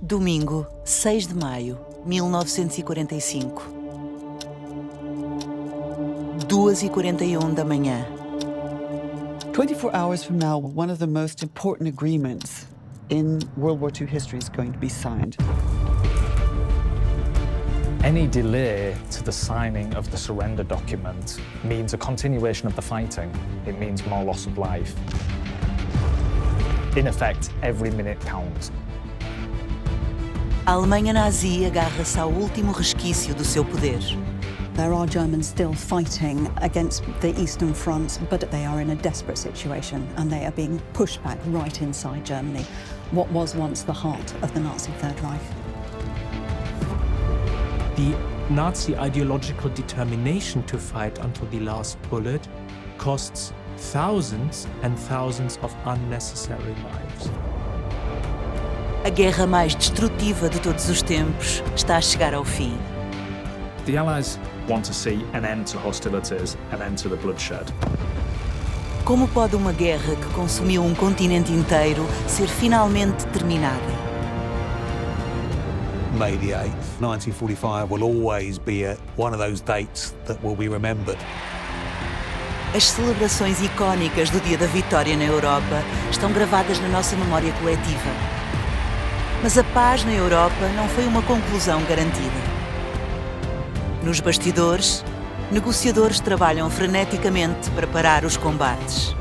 Domingo, 6 de maio, 1945. 2h41 da manhã. 24 hours from now, one of the most important agreements in World War II history is going to be signed. Any delay to the signing of the surrender document means a continuation of the fighting. It means more loss of life. In effect, every minute counts. A Alemanha nazi agarra-se ao último resquício do seu poder. There are Germans still fighting against the Eastern Front, but they are in a desperate situation and they are being pushed back right inside Germany, what was once the heart of the Nazi Third Reich. The Nazi ideological determination to fight until the last bullet costs thousands and thousands of unnecessary lives. A guerra mais destrutiva de todos os tempos está a chegar ao fim. The Allies want to see an end to hostilities, an end to the bloodshed. Como pode uma guerra que consumiu um continente inteiro ser finalmente terminada? May the 8th, 1945 will always be one of those dates that will be remembered. As celebrações icónicas do Dia da Vitória na Europa estão gravadas na nossa memória coletiva. Mas a paz na Europa não foi uma conclusão garantida. Nos bastidores, negociadores trabalham freneticamente para parar os combates.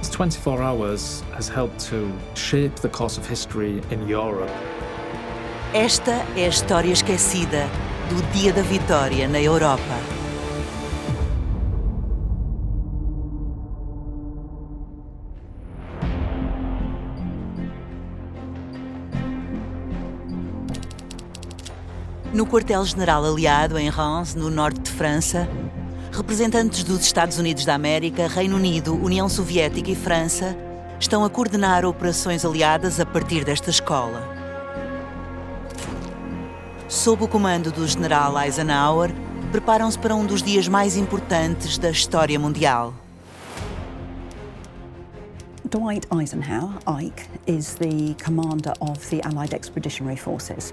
This 24 hours has helped to shape the course of history in Europe. Esta é a história esquecida do Dia da Vitória na Europa. No quartel-general aliado em Reims, no norte de França, representantes dos Estados Unidos da América, Reino Unido, União Soviética e França estão a coordenar operações aliadas a partir desta escola. Sob o comando do general Eisenhower, preparam-se para um dos dias mais importantes da história mundial. Dwight Eisenhower, Ike, is the commander of the Allied Expeditionary Forces.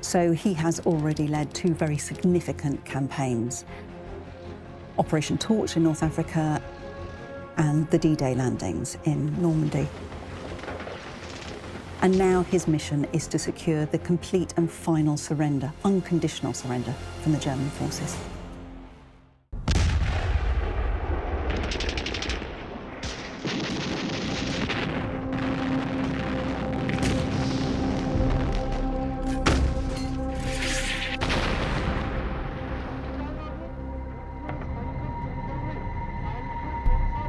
So he has already led two very significant campaigns. Operation Torch in North Africa and the D-Day landings in Normandy. And now his mission is to secure the complete and final surrender, unconditional surrender from the German forces.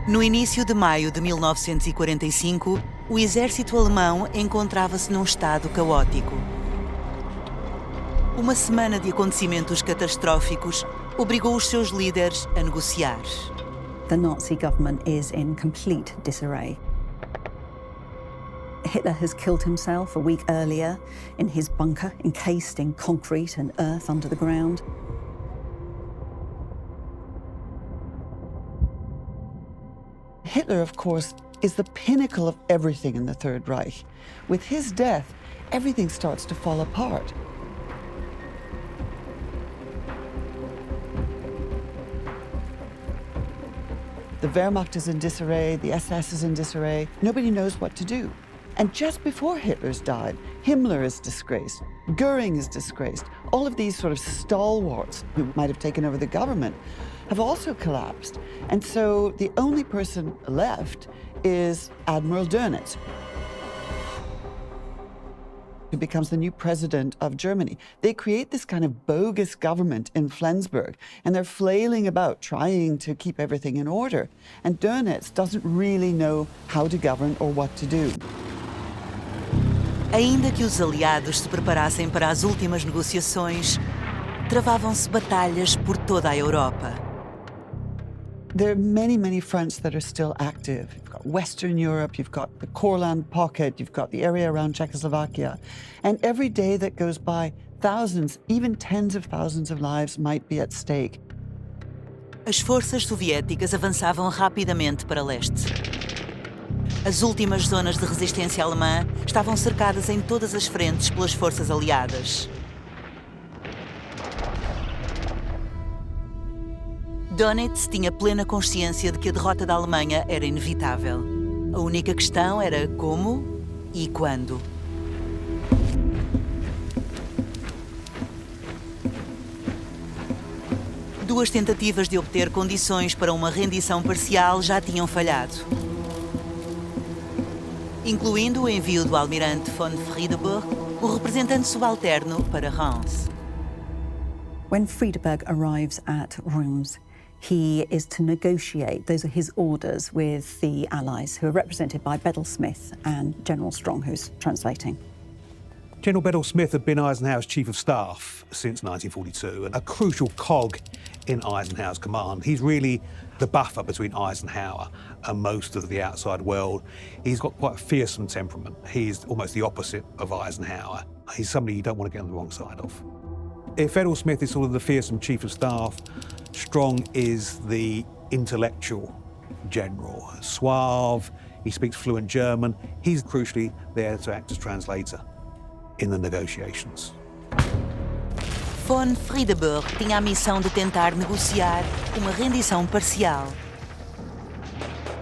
No início de maio de 1945, o exército alemão encontrava-se num estado caótico. Uma semana de acontecimentos catastróficos obrigou os seus líderes a negociar. The Nazi government is in complete disarray. Hitler has killed himself a week earlier in his bunker, encased in concrete and earth under the ground. Hitler, of course, is the pinnacle of everything in the Third Reich. With his death, everything starts to fall apart. The Wehrmacht is in disarray, the SS is in disarray. Nobody knows what to do. And just before Hitler's died, Himmler is disgraced, Goering is disgraced. All of these sort of stalwarts who might have taken over the government have also collapsed. And so the only person left is Admiral Dönitz, who becomes the new president of Germany. They create this kind of bogus government in Flensburg, and they're flailing about trying to keep everything in order. And Dönitz doesn't really know how to govern or what to do. Ainda que os aliados se preparassem para as últimas negociações, travavam-se batalhas por toda a Europa. There are many, many fronts that are still active. You've got Western Europe, you've got the Courland pocket, you've got the area around Czechoslovakia. And every day that goes by, thousands, even tens of thousands of lives might be at stake. As forças soviéticas avançavam rapidamente para leste. As últimas zonas de resistência alemã estavam cercadas em todas as frentes pelas forças aliadas. Dönitz tinha plena consciência de que a derrota da Alemanha era inevitável. A única questão era como e quando. Duas tentativas de obter condições para uma rendição parcial já tinham falhado, incluindo o envio do almirante von Friedeburg, o representante subalterno, para Reims. When Friedeburg arrives at Reims, he is to negotiate, those are his orders, with the Allies, who are represented by Bedell Smith and General Strong, who's translating. General Bedell Smith had been Eisenhower's Chief of Staff since 1942 and a crucial cog in Eisenhower's command. He's really the buffer between Eisenhower and most of the outside world. He's got quite a fearsome temperament. He's almost the opposite of Eisenhower. He's somebody you don't want to get on the wrong side of. If Bedell Smith is sort of the fearsome Chief of Staff, Strong is the intellectual general. Suave, he speaks fluent German. He's crucially there to act as translator in the negotiations. Von Friedeburg tinha a missão de tentar negociar uma rendição parcial,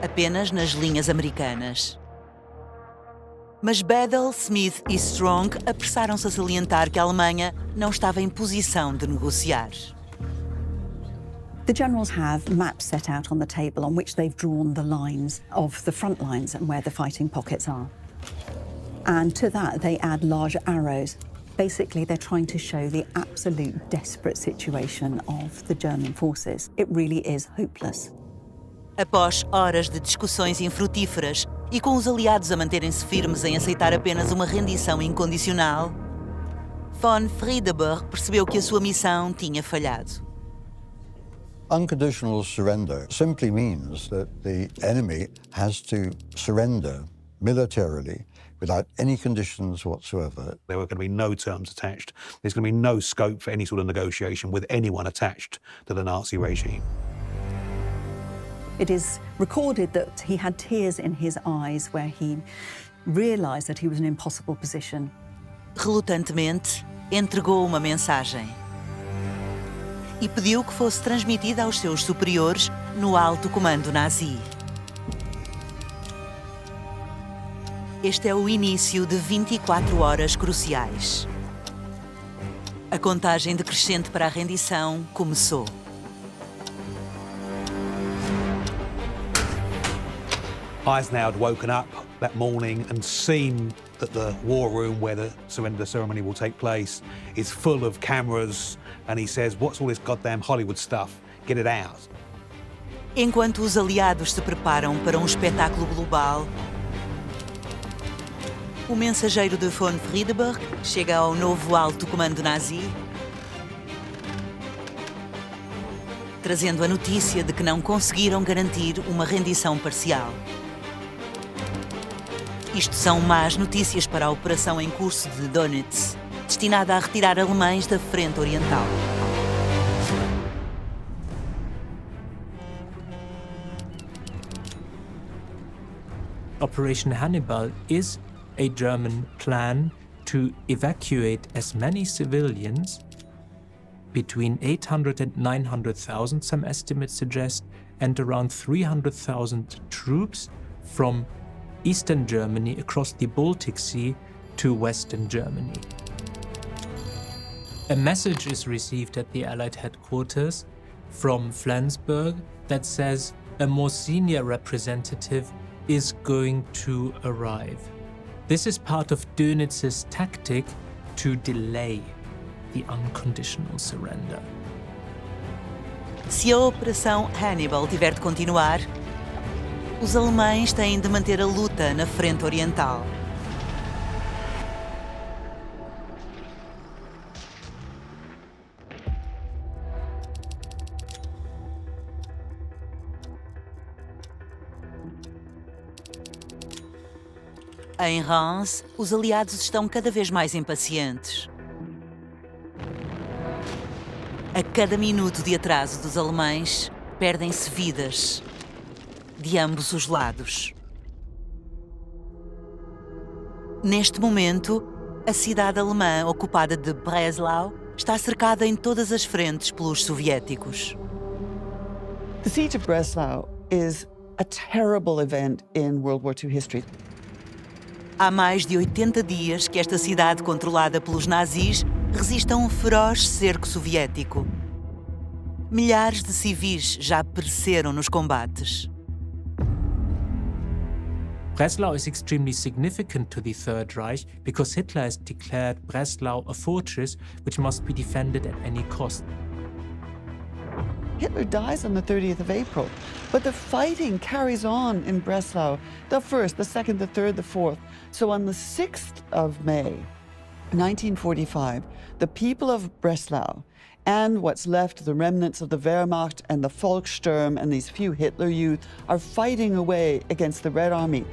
apenas nas linhas americanas. Mas Bedell, Smith e Strong apressaram-se a salientar que a Alemanha não estava em posição de negociar. The generals have maps set out on the table on which they've drawn the lines of the front lines and where the fighting pockets are. And to that, they add large arrows. Basically, they're trying to show the absolute desperate situation of the German forces. It really is hopeless. Após horas de discussões infrutíferas e com os aliados a manterem-se firmes em aceitar apenas uma rendição incondicional, von Friedeburg percebeu que a sua missão tinha falhado. Unconditional surrender simply means that the enemy has to surrender militarily without any conditions whatsoever. There were going to be no terms attached. There's going to be no scope for any sort of negotiation with anyone attached to the Nazi regime. It is recorded that he had tears in his eyes where he realised that he was in an impossible position. Relutantemente, entregou uma mensagem e pediu que fosse transmitida aos seus superiores no alto comando nazi. Este é o início de 24 horas cruciais. A contagem decrescente para a rendição começou. Eisenhower had woken up that morning and seen that the war room where the surrender ceremony will take place is full of cameras, and he says, "What's all this goddamn Hollywood stuff? Get it out." Enquanto os aliados se preparam para um espetáculo global, o mensageiro de von Friedeburg chega ao novo alto comando nazi, trazendo a notícia de que não conseguiram garantir uma rendição parcial. Isto são más notícias para a operação em curso de Dönitz, destinada a retirar alemães da frente oriental. Operation Hannibal is a German plan to evacuate as many civilians, between 800 and 900,000, some estimates suggest, and around 300,000 troops from Eastern Germany across the Baltic Sea to Western Germany. A message is received at the Allied headquarters from Flensburg that says a more senior representative is going to arrive. This is part of Dönitz's tactic to delay the unconditional surrender. Se a operação Hannibal tiver de continuar, os alemães têm de manter a luta na frente oriental. Em Reims, os aliados estão cada vez mais impacientes. A cada minuto de atraso dos alemães, perdem-se vidas de ambos os lados. Neste momento, a cidade alemã ocupada de Breslau está cercada em todas as frentes pelos soviéticos. The Siege of Breslau is a terrible event in World War II history. Há mais de 80 dias que esta cidade controlada pelos nazis resiste a um feroz cerco soviético. Milhares de civis já pereceram nos combates. Breslau is extremely significant to the Third Reich because Hitler has declared Breslau a fortress which must be defended at any cost. Hitler dies on the 30th of April, but the fighting carries on in Breslau, the 1st, the 2nd, the 3rd, the 4th. So on the 6th of May, 1945, the people of Breslau and what's left, the remnants of the Wehrmacht and the Volkssturm and these few Hitler youth are fighting away against the Red Army.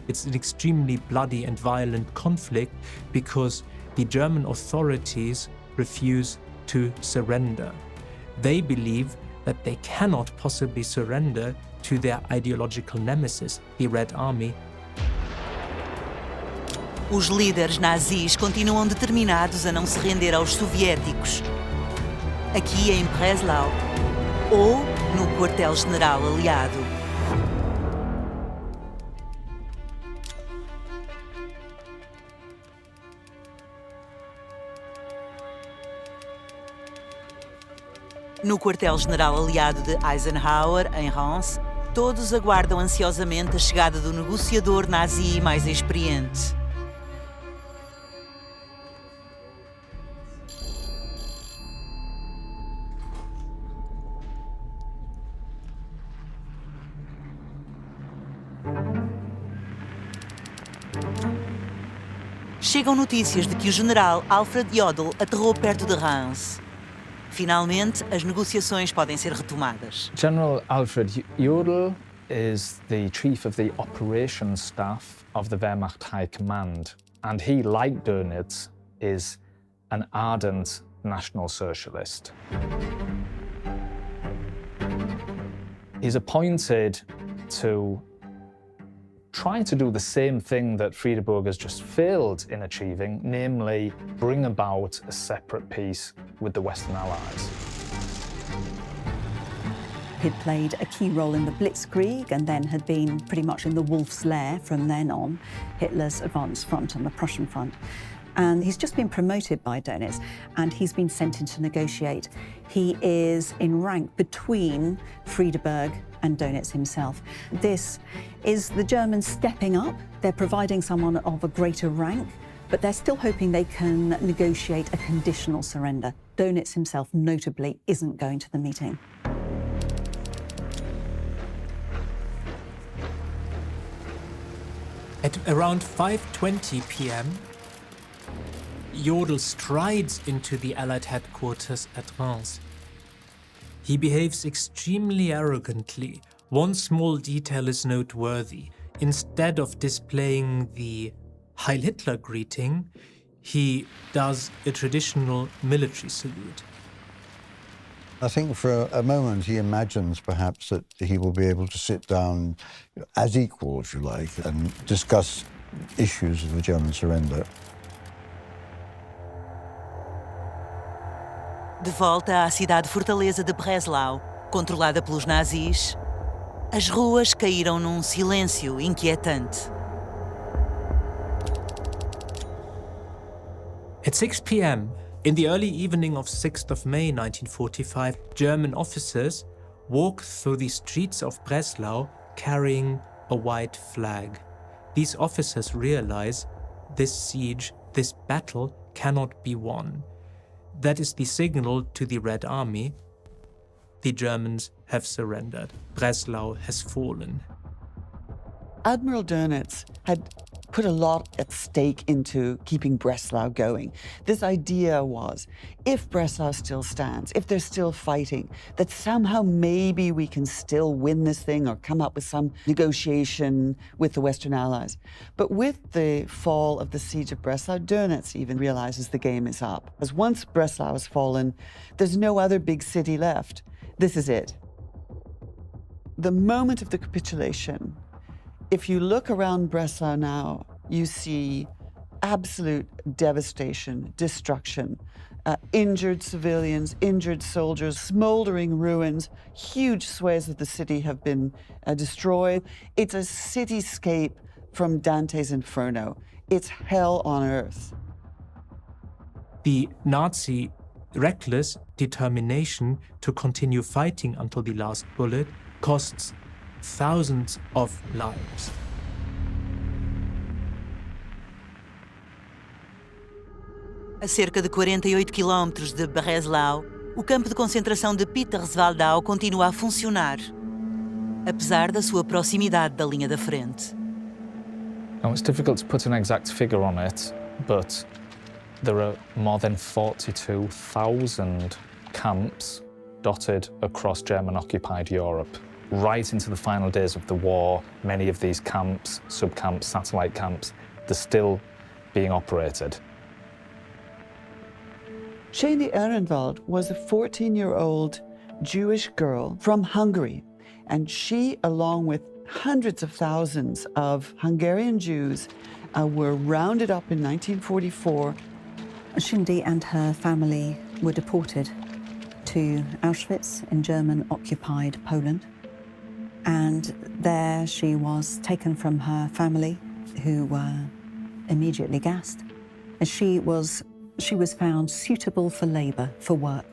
It's an extremely bloody and violent conflict because the German authorities refuse to surrender. They believe that they cannot possibly surrender to their ideological nemesis, the Red Army. Os líderes nazis continuam determinados a não se render aos soviéticos. Aqui em Breslau ou no quartel-general aliado. No quartel-general aliado de Eisenhower, em Reims, todos aguardam ansiosamente a chegada do negociador nazi mais experiente. Chegam notícias de que o general Alfred Jodl aterrou perto de Reims. Finalmente, as negociações podem ser retomadas. General Alfred Jodl is the chief of the operations staff of the Wehrmacht High Command, and he, like Dönitz, is an ardent National Socialist. He's appointed to try to do the same thing that Friedeburg has just failed in achieving, namely bring about a separate peace with the Western Allies. He'd played a key role in the Blitzkrieg and then had been pretty much in the Wolf's Lair from then on, Hitler's advance front and the Prussian front. And he's just been promoted by Dönitz and he's been sent in to negotiate. He is in rank between Friedeburg and Dönitz himself. This is the Germans stepping up. They're providing someone of a greater rank, but they're still hoping they can negotiate a conditional surrender. Dönitz himself, notably, isn't going to the meeting. At around 5:20 p.m., Jodl strides into the Allied headquarters at Reims. He behaves extremely arrogantly. One small detail is noteworthy. Instead of displaying the Heil Hitler greeting, he does a traditional military salute. I think for a moment he imagines perhaps that he will be able to sit down as equal, if you like, and discuss issues of the German surrender. De volta à cidade-fortaleza de Breslau, controlada pelos nazis, as ruas caíram num silêncio inquietante. At 6 p.m., in the early evening of 6th of May 1945, German officers walk through the streets of Breslau carrying a white flag. These officers realize this siege, this battle cannot be won. That is the signal to the Red Army. The Germans have surrendered. Breslau has fallen. Admiral Dönitz had put a lot at stake into keeping Breslau going. This idea was, if Breslau still stands, if they're still fighting, that somehow maybe we can still win this thing or come up with some negotiation with the Western Allies. But with the fall of the Siege of Breslau, Dönitz even realizes the game is up. Because once Breslau has fallen, there's no other big city left. This is it. The moment of the capitulation, if you look around Breslau now, you see absolute devastation, destruction, injured civilians, injured soldiers, smoldering ruins. Huge swathes of the city have been destroyed. It's a cityscape from Dante's Inferno. It's hell on earth. The Nazi reckless determination to continue fighting until the last bullet costs thousands of lives. A cerca de 48 quilómetros de Breslau, o campo de concentração de Peterswaldau continua a funcionar, apesar da sua proximidade da linha da frente. Now, it's difficult to put an exact figure on it, but there are more than 42,000 camps dotted across German-occupied Europe. Right into the final days of the war, many of these camps, sub-camps, satellite camps, they're still being operated. Shani Ehrenwald was a 14-year-old Jewish girl from Hungary, and she, along with hundreds of thousands of Hungarian Jews, were rounded up in 1944. Shindy and her family were deported to Auschwitz in German-occupied Poland. And there she was taken from her family, who were immediately gassed. And she was found suitable for labor, for work.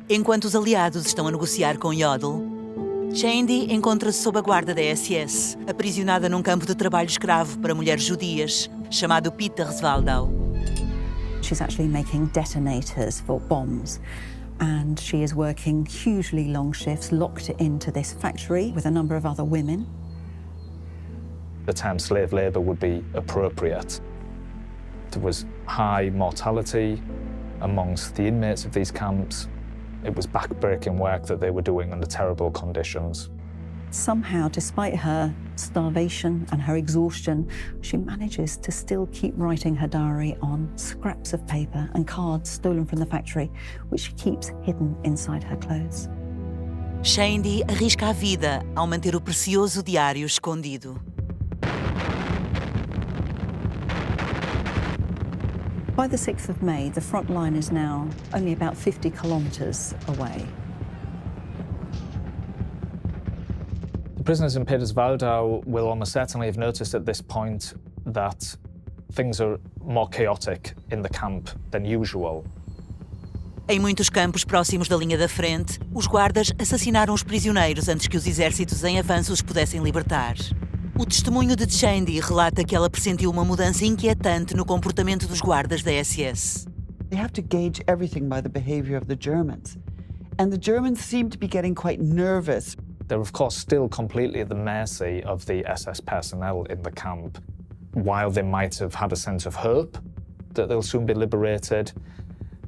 Enquanto os aliados estão a negociar com Jodl, Shandy encontra-se sob a guarda da SS, aprisionada num campo de trabalho escravo para mulheres judias, chamado Peterswaldau. She's actually making detonators for bombs, and she is working hugely long shifts, locked into this factory with a number of other women. The term slave labour would be appropriate. There was high mortality amongst the inmates of these camps. It was back-breaking work that they were doing under terrible conditions. Somehow, despite her starvation and her exhaustion, she manages to still keep writing her diary on scraps of paper and cards stolen from the factory, which she keeps hidden inside her clothes. Shandy arrisca a vida ao manter o precioso diário escondido. By the 6th of May, the front line is now only about 50 kilometres away. The prisoners in Peterswaldau will almost certainly have noticed at this point that things are more chaotic in the camp than usual. Em muitos campos próximos da linha da frente, os guardas assassinaram os prisioneiros antes que os exércitos em avanço os pudessem libertar. O testemunho de Shandy relata que ela pressentiu uma mudança inquietante no comportamento dos guardas da SS. They have to gauge everything by the behavior of the Germans. And the Germans seem to be getting quite nervous. They're, of course, still completely at the mercy of the SS personnel in the camp. While they might have had a sense of hope that they'll soon be liberated,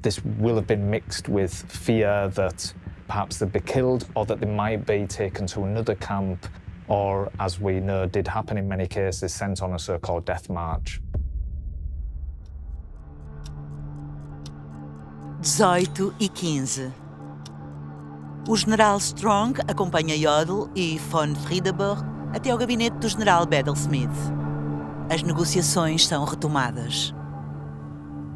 this will have been mixed with fear that perhaps they'd be killed or that they might be taken to another camp or, as we know did happen in many cases, sent on a so-called death march. 18h15. O general Strong acompanha Jodl e von Friedeburg até ao gabinete do general Bedel-Smith. As negociações são retomadas.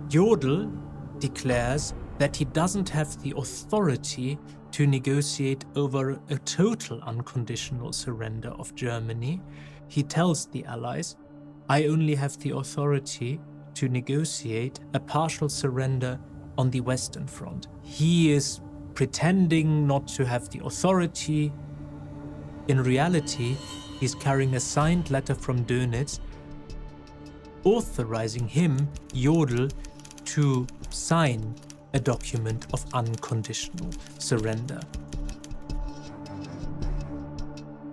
Jodl declares that he doesn't have the authority to negotiate over a total unconditional surrender of Germany. He tells the Allies, I only have the authority to negotiate a partial surrender on the Western Front. He is pretending not to have the authority. In reality, he's carrying a signed letter from Dönitz authorizing him, Jodl, to sign a document of unconditional surrender.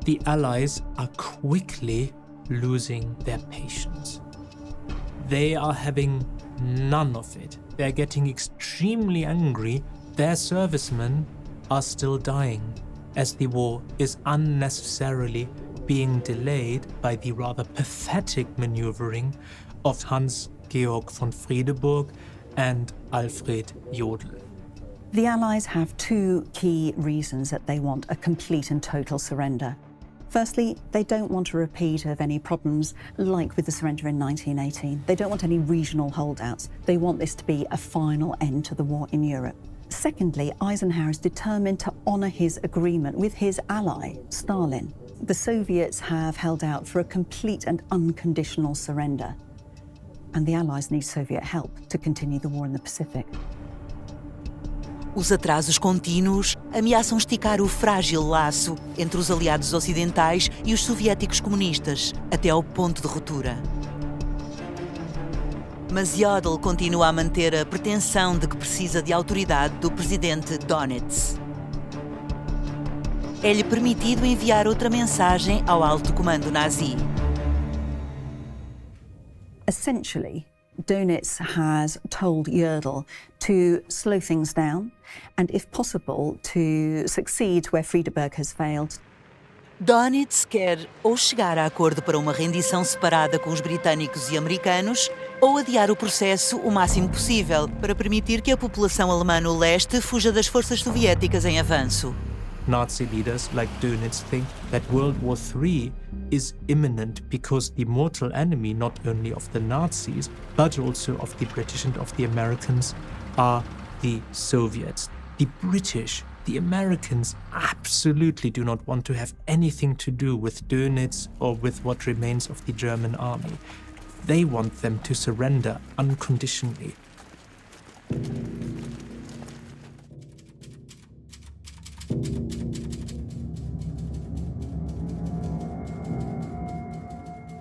The Allies are quickly losing their patience. They are having none of it. They're getting extremely angry. Their servicemen are still dying as the war is unnecessarily being delayed by the rather pathetic maneuvering of Hans-Georg von Friedeburg and Alfred Jodl. The Allies have two key reasons that they want a complete and total surrender. Firstly, they don't want a repeat of any problems like with the surrender in 1918. They don't want any regional holdouts. They want this to be a final end to the war in Europe. Secondly, Eisenhower is determined to honour his agreement with his ally, Stalin. The Soviets have held out for a complete and unconditional surrender, and the Allies need Soviet help to continue the war in the Pacific. Os atrasos contínuos ameaçam esticar o frágil laço entre os aliados ocidentais e os soviéticos comunistas, até ao ponto de ruptura. Mas Jodl continua a manter a pretensão de que precisa de autoridade do presidente Dönitz. É-lhe permitido enviar outra mensagem ao alto comando nazi. Essentially, Dönitz has told Jodl to slow things down and, if possible, to succeed where Friedeberg has failed. Dönitz quer ou chegar a acordo para uma rendição separada com os britânicos e americanos ou adiar o processo o máximo possível para permitir que a população alemã no leste fuja das forças soviéticas em avanço. Nazi leaders like Dönitz think that World War III is imminent because the mortal enemy, not only of the Nazis, but also of the British and of the Americans, are the Soviets. The British, the Americans absolutely do not want to have anything to do with Dönitz or with what remains of the German army. They want them to surrender unconditionally.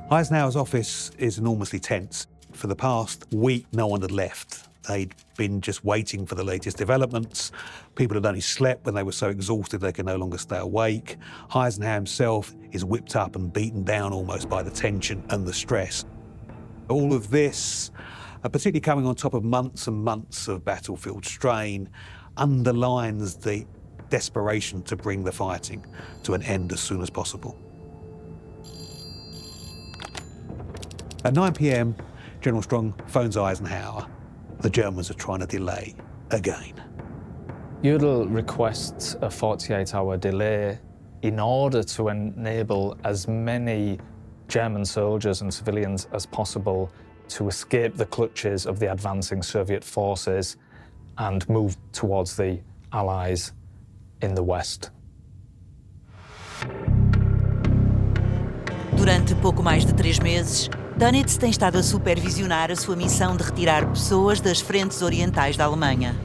Eisenhower's office is enormously tense. For the past week, no one had left. They'd been just waiting for the latest developments. People had only slept when they were so exhausted they could no longer stay awake. Eisenhower himself is whipped up and beaten down almost by the tension and the stress. All of this, particularly coming on top of months and months of battlefield strain, underlines the desperation to bring the fighting to an end as soon as possible. At 9 p.m, General Strong phones Eisenhower. The Germans are trying to delay again. Jodl requests a 48-hour delay in order to enable as many German soldiers and civilians as possible to escape the clutches of the advancing Soviet forces and move towards the Allies in the West. Durante pouco mais de 3 meses, Dönitz tem estado a supervisionar a sua missão de retirar pessoas das frentes orientais da Alemanha.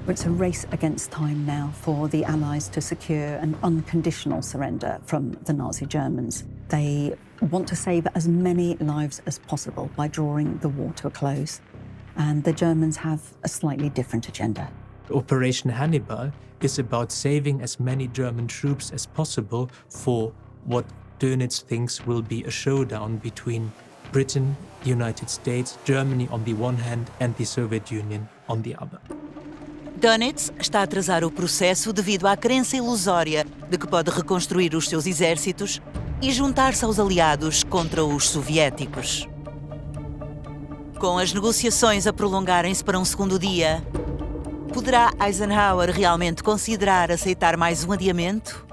It's a race against time now for the Allies to secure an unconditional surrender from the Nazi Germans. They want to save as many lives as possible by drawing the war to a close. And the Germans have a slightly different agenda. Operation Hannibal is about saving as many German troops as possible for what Dönitz thinks will be a showdown between Britain, the United States, Germany on the one hand, and the Soviet Union on the other. Dönitz está a atrasar o processo devido à crença ilusória de que pode reconstruir os seus exércitos e juntar-se aos aliados contra os soviéticos. Com as negociações a prolongarem-se para um segundo dia, poderá Eisenhower realmente considerar aceitar mais um adiamento?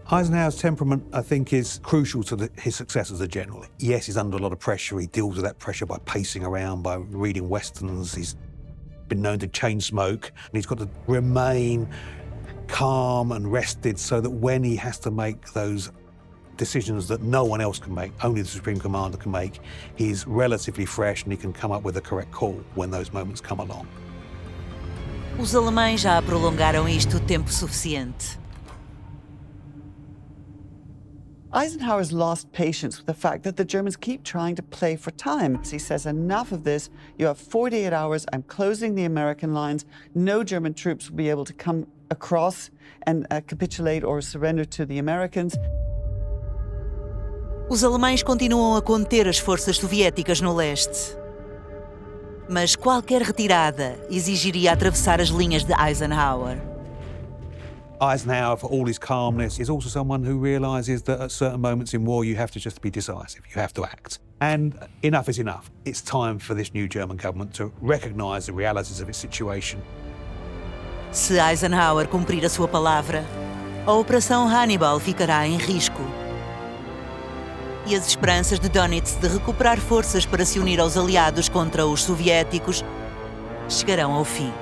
Eisenhower's temperament, I think, is crucial to his success as a general. Yes, he's under a lot of pressure. He deals with that pressure by pacing around, by reading westerns. He's been known to chain smoke, and he's got to remain calm and rested so that when he has to make those decisions that no one else can make, only the Supreme Commander can make, he's relatively fresh and he can come up with the correct call when those moments come along. Os alemães já prolongaram isto tempo suficiente. Eisenhower's lost patience with the fact that the Germans keep trying to play for time. He says, enough of this. You have 48 hours. I'm closing the American lines. No German troops will be able to come across and capitulate or surrender to the Americans. Os alemães continuam a conter as forças soviéticas no leste. Mas qualquer retirada exigiria atravessar as linhas de Eisenhower. Eisenhower, for all his calmness, is also someone who realises that at certain moments in war you have to just be decisive, you have to act. And enough is enough. It's time for this new German government to recognise the realities of its situation. Se Eisenhower cumprir a sua palavra, a Operação Hannibal ficará em risco. E as esperanças de Dönitz de recuperar forças para se unir aos aliados contra os soviéticos chegarão ao fim.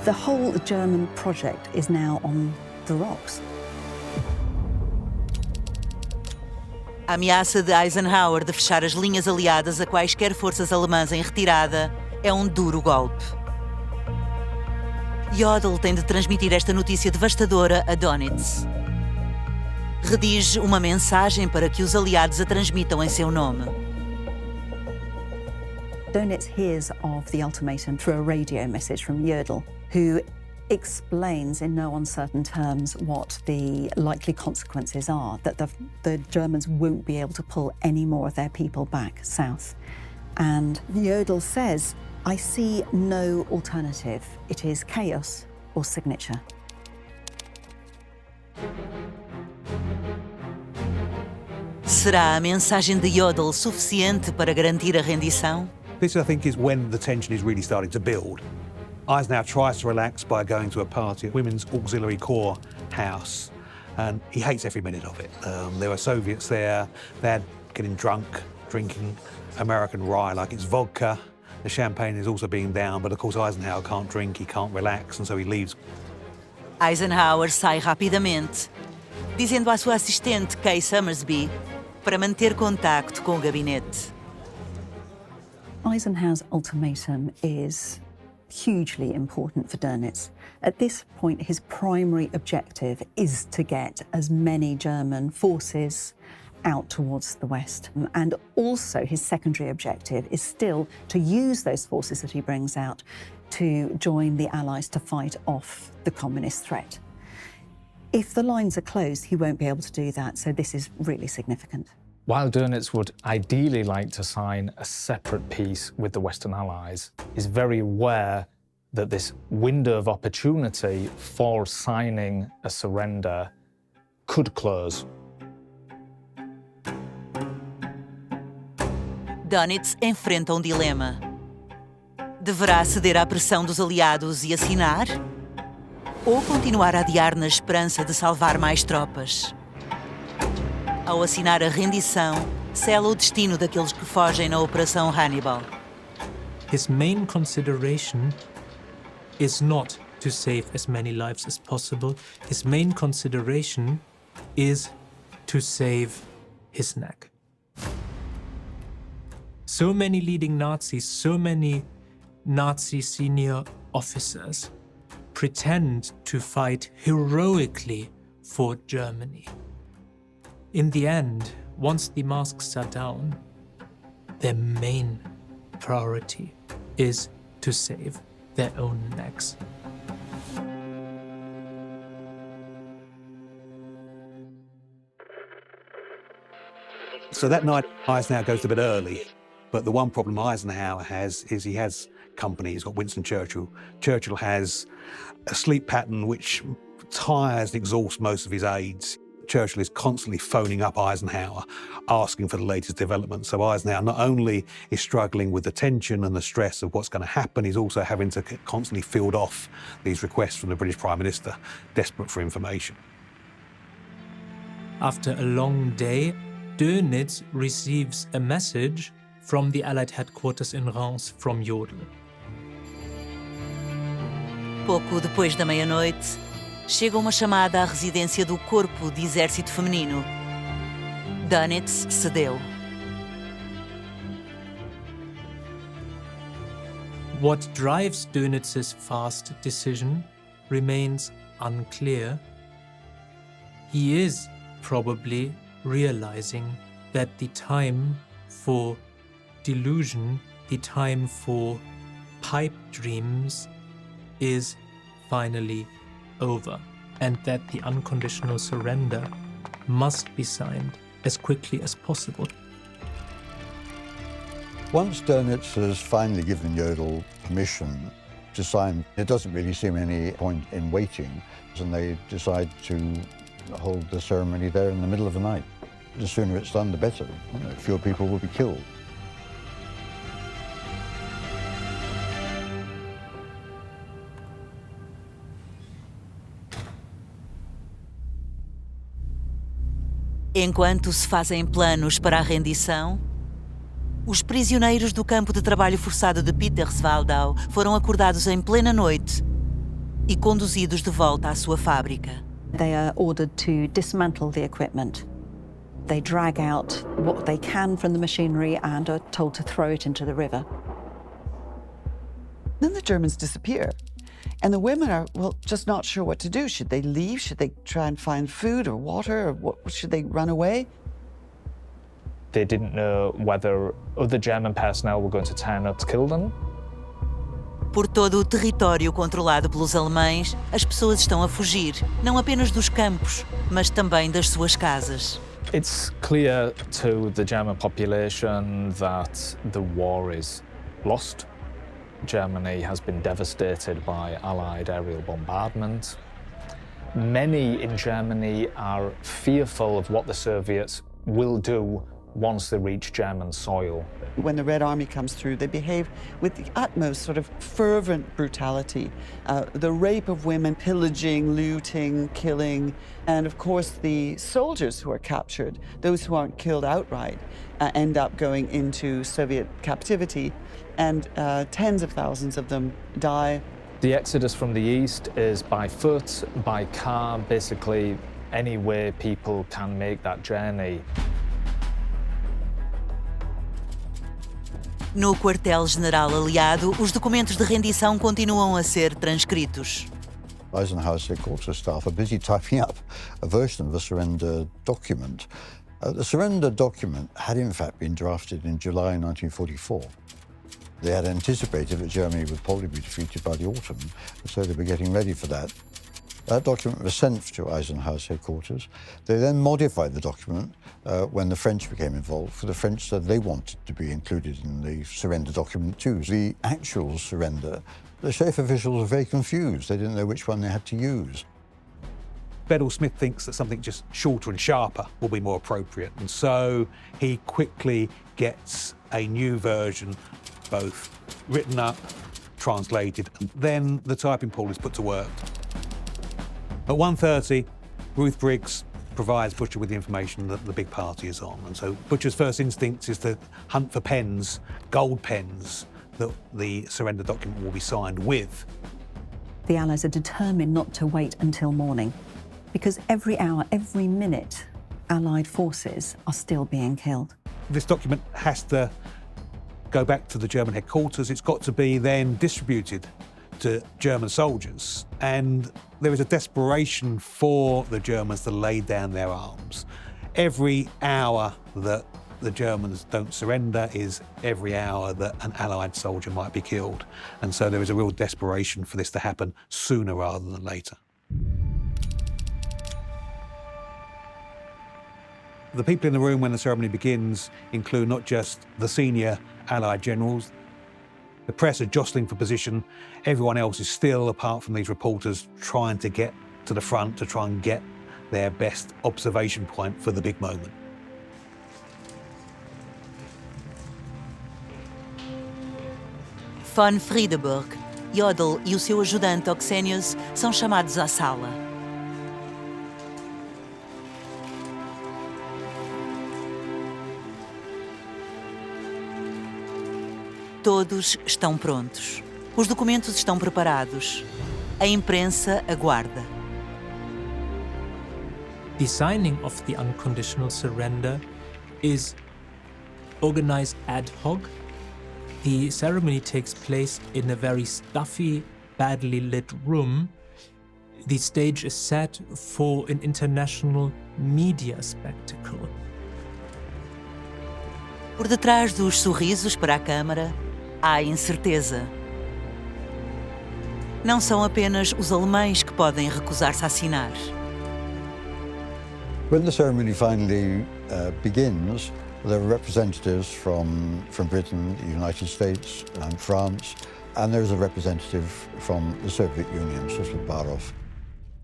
The whole German project is now on the rocks. A ameaça de Eisenhower de fechar as linhas aliadas a quaisquer forças alemãs em retirada é um duro golpe. Jodl tem de transmitir esta notícia devastadora a Dönitz. Redige uma mensagem para que os aliados a transmitam em seu nome. Dönitz hears of the ultimatum through a radio message from Jodl, who explains in no uncertain terms what the likely consequences are, that the Germans won't be able to pull any more of their people back south. And Jodl says, "I see no alternative. It is chaos or signature." Será a mensagem de Jodl suficiente para garantir a rendição? This, I think, is when the tension is really starting to build. Eisenhower tries to relax by going to a party at Women's Auxiliary Corps house, and he hates every minute of it. There were Soviets there, they're getting drunk, drinking American rye like it's vodka. The champagne is also being down, but of course Eisenhower can't drink, he can't relax, and so he leaves. Eisenhower sai rapidamente, dizendo à sua assistente Kay Summersby para manter contacto com o gabinete. Eisenhower's ultimatum is hugely important for Dönitz. At this point, his primary objective is to get as many German forces out towards the west. And also his secondary objective is still to use those forces that he brings out to join the Allies to fight off the communist threat. If the lines are closed, he won't be able to do that, so this is really significant. While Dönitz would ideally like to sign a separate peace with the Western Allies, he's very aware that this window of opportunity for signing a surrender could close. Dönitz enfrenta dilema. Deverá ceder à pressão dos aliados e assinar? Ou continuar a adiar na esperança de salvar mais tropas? Ao assinar a rendição, sela o destino daqueles que fogem na Operação Hannibal. His main consideration is not to save as many lives as possible. His main consideration is to save his neck. So many leading Nazis, so many Nazi senior officers pretend to fight heroically for Germany. In the end, once the masks are down, their main priority is to save their own necks. So that night, Eisenhower goes to bed early, but the one problem Eisenhower has is he has company. He's got Winston Churchill. Churchill has a sleep pattern which tires and exhausts most of his aides. Churchill is constantly phoning up Eisenhower, asking for the latest developments. So Eisenhower not only is struggling with the tension and the stress of what's going to happen, he's also having to constantly field off these requests from the British Prime Minister, desperate for information. After a long day, Dönitz receives a message from the Allied headquarters in Reims from Jodl. Pouco depois da meia-noite, chega uma chamada à residência do Corpo de Exército Feminino. Dönitz cedeu. What drives Dönitz's fast decision remains unclear. He is probably realizing that the time for delusion, the time for pipe dreams is finally over, and that the unconditional surrender must be signed as quickly as possible. Once Dönitz has finally given Jodl permission to sign, it doesn't really seem any point in waiting, and they decide to hold the ceremony there in the middle of the night. The sooner it's done, the better. Fewer people will be killed. Enquanto se fazem planos para a rendição, os prisioneiros do campo de trabalho forçado de Peterswaldau foram acordados em plena noite e conduzidos de volta à sua fábrica. They are ordered to dismantle the equipment. They drag out what they can from the machinery and are told to throw it into the river. Then the Germans disappear. And the women are, well, just not sure what to do. Should they leave? Should they try and find food or water? Or what, should they run away? They didn't know whether other German personnel were going to turn up to kill them. Por todo o território controlado pelos alemães, as pessoas estão a fugir, não apenas dos campos, mas também das suas casas. It's clear to the German population that the war is lost. Germany has been devastated by Allied aerial bombardment. Many in Germany are fearful of what the Soviets will do once they reach German soil. When the Red Army comes through, they behave with the utmost sort of fervent brutality. The rape of women, pillaging, looting, killing, and of course the soldiers who are captured, those who aren't killed outright, end up going into Soviet captivity, and tens of thousands of them die. The exodus from the east is by foot, by car, basically any way people can make that journey. No quartel-general aliado, os documentos de rendição continuam a ser transcritos. Eisenhower's headquarters staff are busy typing up a version of the surrender document. The surrender document had in fact been drafted in July 1944. They had anticipated that Germany would probably be defeated by the autumn, so they were getting ready for that. That document was sent to Eisenhower's headquarters. They then modified the document when the French became involved, for the French said they wanted to be included in the surrender document too. The actual surrender, the SHAEF officials were very confused. They didn't know which one they had to use. Bedell-Smith thinks that something just shorter and sharper will be more appropriate, and so he quickly gets a new version, both written up, translated, and then the typing pool is put to work. At 1:30, Ruth Briggs provides Butcher with the information that the big party is on. And so Butcher's first instinct is to hunt for pens, gold pens, that the surrender document will be signed with. The Allies are determined not to wait until morning, because every hour, every minute, Allied forces are still being killed. This document has to go back to the German headquarters. It's got to be then distributed to German soldiers, and there is a desperation for the Germans to lay down their arms. Every hour that the Germans don't surrender is every hour that an Allied soldier might be killed, and so there is a real desperation for this to happen sooner rather than later. The people in the room when the ceremony begins include not just the senior Allied generals. The press are jostling for position. Everyone else is still, apart from these reporters, trying to get to the front to try and get their best observation point for the big moment. Von Friedeburg, Jodl e o seu ajudante Oxenius são chamados à sala. Todos estão prontos. Os documentos estão preparados. A imprensa aguarda. The signing of the unconditional surrender is organized ad hoc. The ceremony takes place in a very stuffy, badly lit room. The stage is set for an international media spectacle. Por detrás dos sorrisos para a câmara, há incerteza. Não são apenas os alemães que podem recusar-se a assinar. When the ceremony finally begins, there are representatives from Britain, the United States and France, and there is a representative from the Soviet Union, Barov.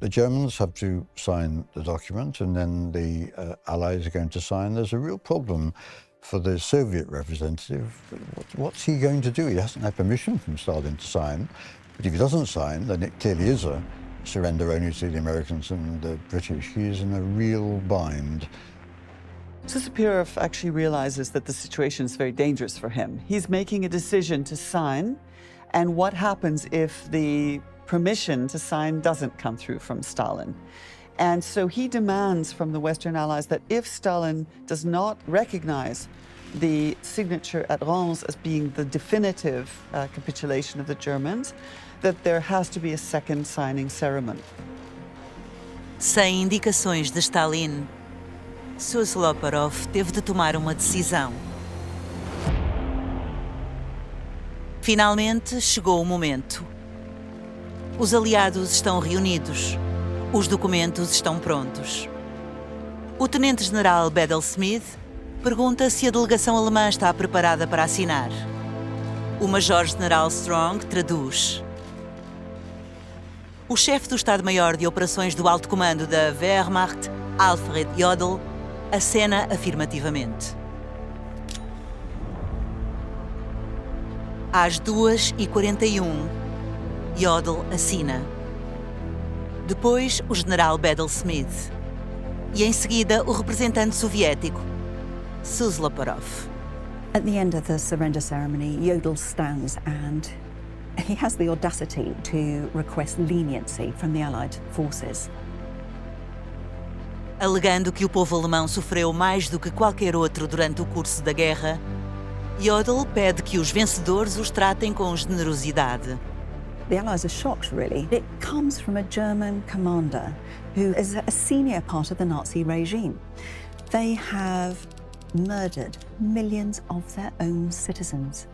The Germans have to sign the document, and then the Allies are going to sign. There's a real problem for the Soviet representative. What's he going to do? He hasn't had permission from Stalin to sign, but if he doesn't sign, then it clearly is a surrender only to the Americans and the British. He is in a real bind. Supirov actually realizes that the situation is very dangerous for him. He's making a decision to sign, and what happens if the permission to sign doesn't come through from Stalin? And so he demands from the Western Allies that if Stalin does not recognize the signature at Reims as being the definitive capitulation of the Germans, that there has to be a second signing ceremony. Sem indicações de Stalin, Suslopparov teve de tomar uma decisão. Finalmente chegou o momento. Os aliados estão reunidos. Os documentos estão prontos. O tenente-general Bedell Smith pergunta se a delegação alemã está preparada para assinar. O major-general Strong traduz. O chefe do Estado-Maior de Operações do Alto Comando da Wehrmacht, Alfred Jodl, acena afirmativamente. Às 2h41, Jodl assina. Depois, o general Bedell Smith. E em seguida, o representante soviético, Suslopparov. At the end of the surrender ceremony, Jodl stands and he has the audacity to request leniency from the Allied forces. Alegando que o povo alemão sofreu mais do que qualquer outro durante o curso da guerra, Jodl pede que os vencedores os tratem com generosidade. The Allies are shocked, really. It comes from a German commander who is a senior part of the Nazi regime. They have murdered millions of their own citizens,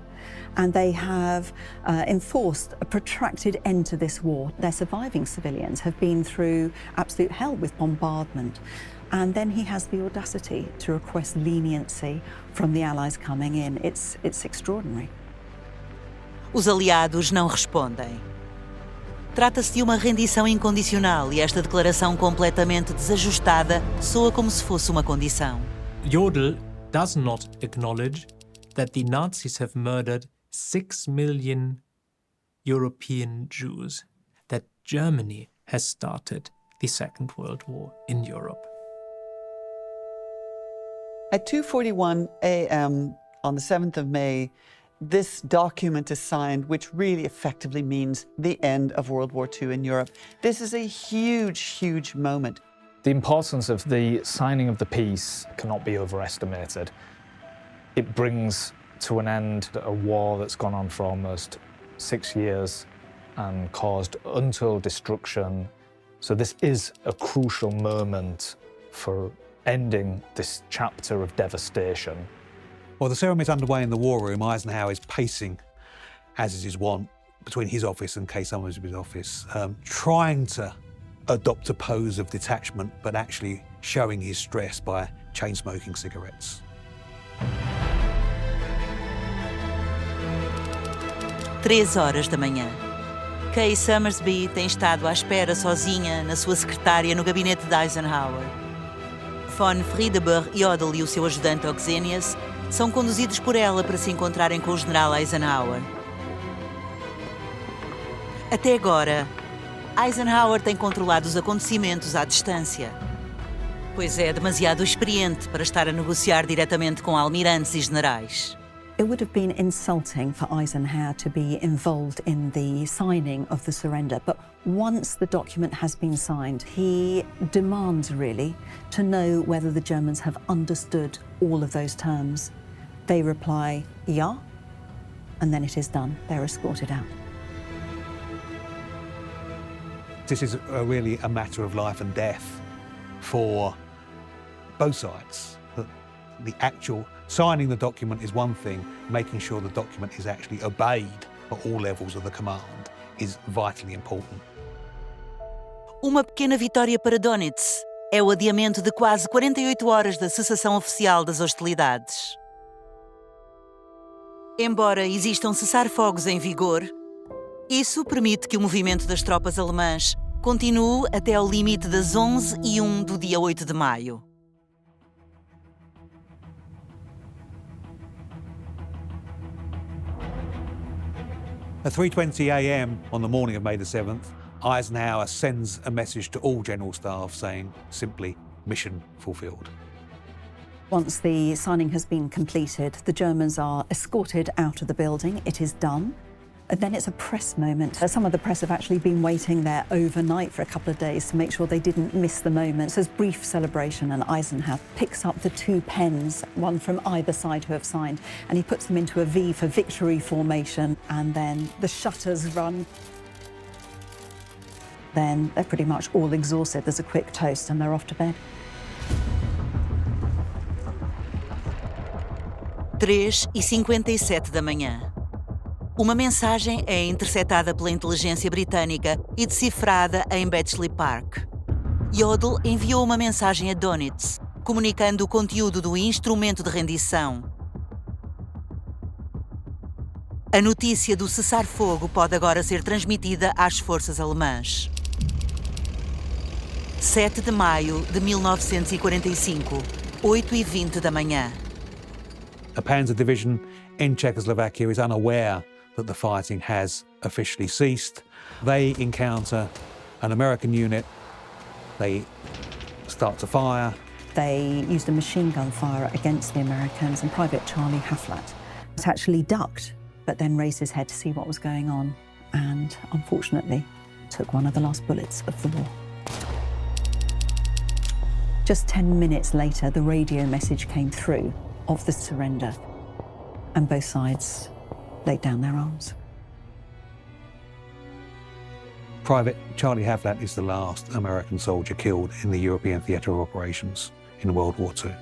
and they have enforced a protracted end to this war. Their surviving civilians have been through absolute hell with bombardment, and then he has the audacity to request leniency from the Allies coming in. It's extraordinary. Os aliados não respondem. Trata-se de uma rendição incondicional e esta declaração completamente desajustada soa como se fosse uma condição. Jodl does not acknowledge that the Nazis have murdered 6 million European Jews, that Germany has started the Second World War in Europe. At 2:41 a.m. on the 7th of May, this document is signed, which really effectively means the end of World War II in Europe. This is a huge, huge moment. The importance of the signing of the peace cannot be overestimated. It brings to an end a war that's gone on for almost 6 years and caused untold destruction. So this is a crucial moment for ending this chapter of devastation. While the ceremony is underway in the war room, Eisenhower is pacing, as is his wont, between his office and Kay Summersby's office, trying to adopt a pose of detachment, but actually showing his stress by chain-smoking cigarettes. Três horas da manhã. Kay Summersby tem estado à espera sozinha na sua secretária no gabinete de Eisenhower. Von Friedeberg Jodl e o seu ajudante Oxenius são conduzidos por ela para se encontrarem com o general Eisenhower. Até agora, Eisenhower tem controlado os acontecimentos à distância, pois é demasiado experiente para estar a negociar diretamente com almirantes e generais. It would have been insulting for Eisenhower to be involved in the signing of the surrender, but once the document has been signed, he demands really to know whether the Germans have understood all of those terms. They reply, ja, and then it is done. They're escorted out. This is really a matter of life and death for both sides. The actual signing the document is one thing, making sure the document is actually obeyed at all levels of the command is vitally important. Uma pequena vitória para Donitz é o adiamento de quase 48 horas da cessação oficial das hostilidades. Embora existam cessar-fogos em vigor, isso permite que o movimento das tropas alemãs continue até ao limite das 11h01 do dia 8 de maio. At 3:20 a.m. on the morning of May the 7th, Eisenhower sends a message to all general staff saying simply, mission fulfilled. Once the signing has been completed, the Germans are escorted out of the building. It is done. And then it's a press moment. Some of the press have actually been waiting there overnight for a couple of days to make sure they didn't miss the moment. So there's brief celebration, and Eisenhower picks up the two pens, one from either side who have signed, and he puts them into a V for victory formation, and then the shutters run. Then they're pretty much all exhausted. There's a quick toast and they're off to bed. 3h57 da manhã. Uma mensagem é interceptada pela inteligência britânica e decifrada em Bletchley Park. Jodl enviou uma mensagem a Dönitz, comunicando o conteúdo do instrumento de rendição. A notícia do cessar-fogo pode agora ser transmitida às forças alemãs. 7 de maio de 1945, 8h20 da manhã. A Panzer Division in Czechoslovakia is unaware that the fighting has officially ceased. They encounter an American unit. They start to fire. They used a machine gun fire against the Americans, and Private Charlie Haflat was actually ducked, but then raised his head to see what was going on, and unfortunately took one of the last bullets of the war. Just 10 minutes later, the radio message came through of the surrender, and both sides laid down their arms. Private Charlie Haflat is the last American soldier killed in the European theatre of operations in World War II.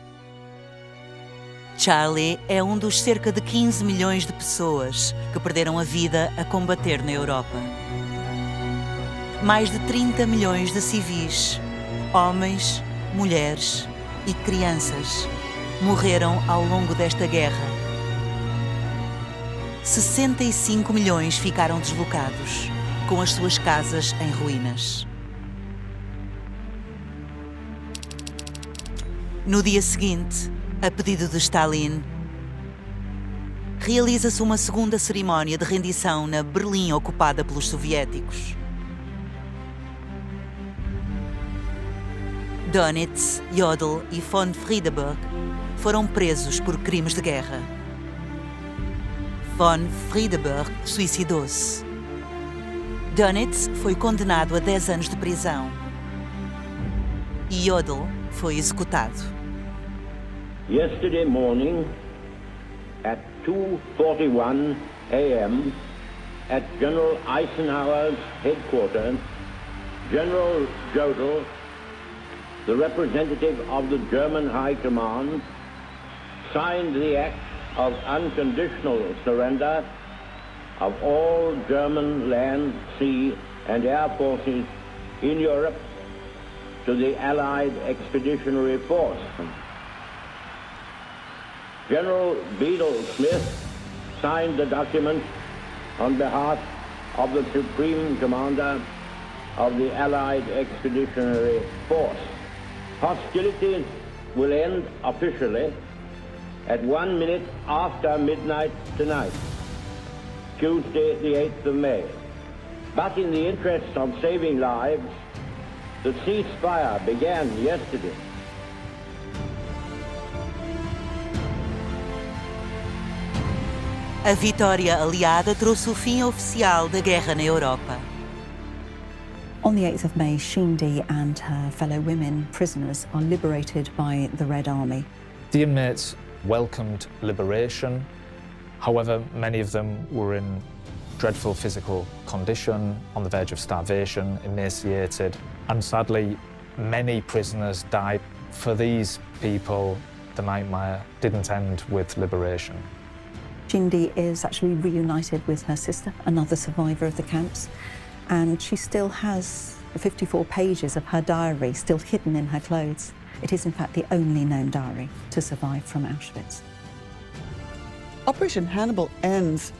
Charlie é um dos cerca de 15 milhões de pessoas que perderam a vida a combater na Europa. Mais de 30 milhões de civis, homens, mulheres e crianças morreram ao longo desta guerra. 65 milhões ficaram deslocados, com as suas casas em ruínas. No dia seguinte, a pedido de Stalin, realiza-se uma segunda cerimónia de rendição na Berlim ocupada pelos soviéticos. Dönitz, Jodl e von Friedeberg foram presos por crimes de guerra. Von Friedeberg suicidou-se. Dönitz foi condenado a 10 anos de prisão e Jodl foi executado. Yesterday morning at 2:41 a.m. at General Eisenhower's headquarters, General Jodl, the representative of the German High Command, signed the act of unconditional surrender of all German land, sea and air forces in Europe to the Allied Expeditionary Force. General Bedell Smith signed the document on behalf of the Supreme Commander of the Allied Expeditionary Force. Hostilities will end officially at 1 minute after midnight tonight, Tuesday the 8th of May. But in the interest of saving lives, the ceasefire began yesterday. A vitória aliada trouxe o fim oficial da guerra na Europa. On the 8th of May, Shindy and her fellow women prisoners are liberated by the Red Army. The inmates welcomed liberation. However, many of them were in dreadful physical condition, on the verge of starvation, emaciated, and sadly, many prisoners died. For these people, the nightmare didn't end with liberation. Shindy is actually reunited with her sister, another survivor of the camps, and she still has 54 pages of her diary still hidden in her clothes. It is in fact the only known diary to survive from Auschwitz. Operation Hannibal ends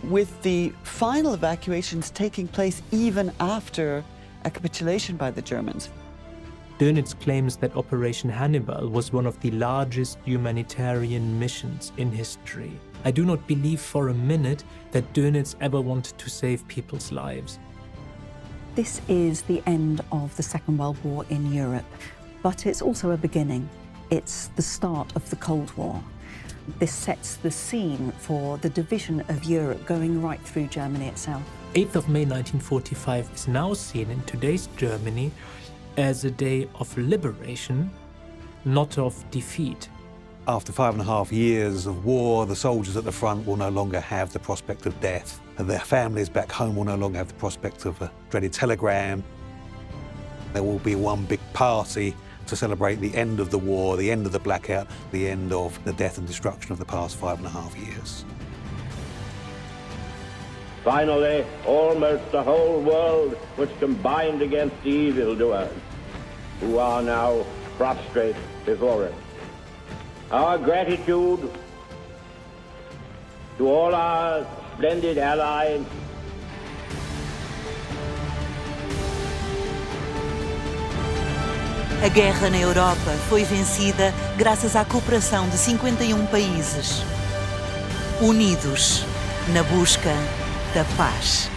with the final evacuations taking place even after a capitulation by the Germans. Dönitz claims that Operation Hannibal was one of the largest humanitarian missions in history. I do not believe for a minute that Dönitz ever wanted to save people's lives. This is the end of the Second World War in Europe, but it's also a beginning. It's the start of the Cold War. This sets the scene for the division of Europe going right through Germany itself. 8th of May 1945 is now seen in today's Germany as a day of liberation, not of defeat. After 5.5 years of war, the soldiers at the front will no longer have the prospect of death. And their families back home will no longer have the prospect of a dreaded telegram. There will be one big party to celebrate the end of the war, the end of the blackout, the end of the death and destruction of the past 5.5 years. Finally, almost the whole world was combined against the evildoers, who are now prostrate before us. Our gratitude to all our splendid allies A guerra na Europa foi vencida graças à cooperação de 51 países, unidos na busca da paz.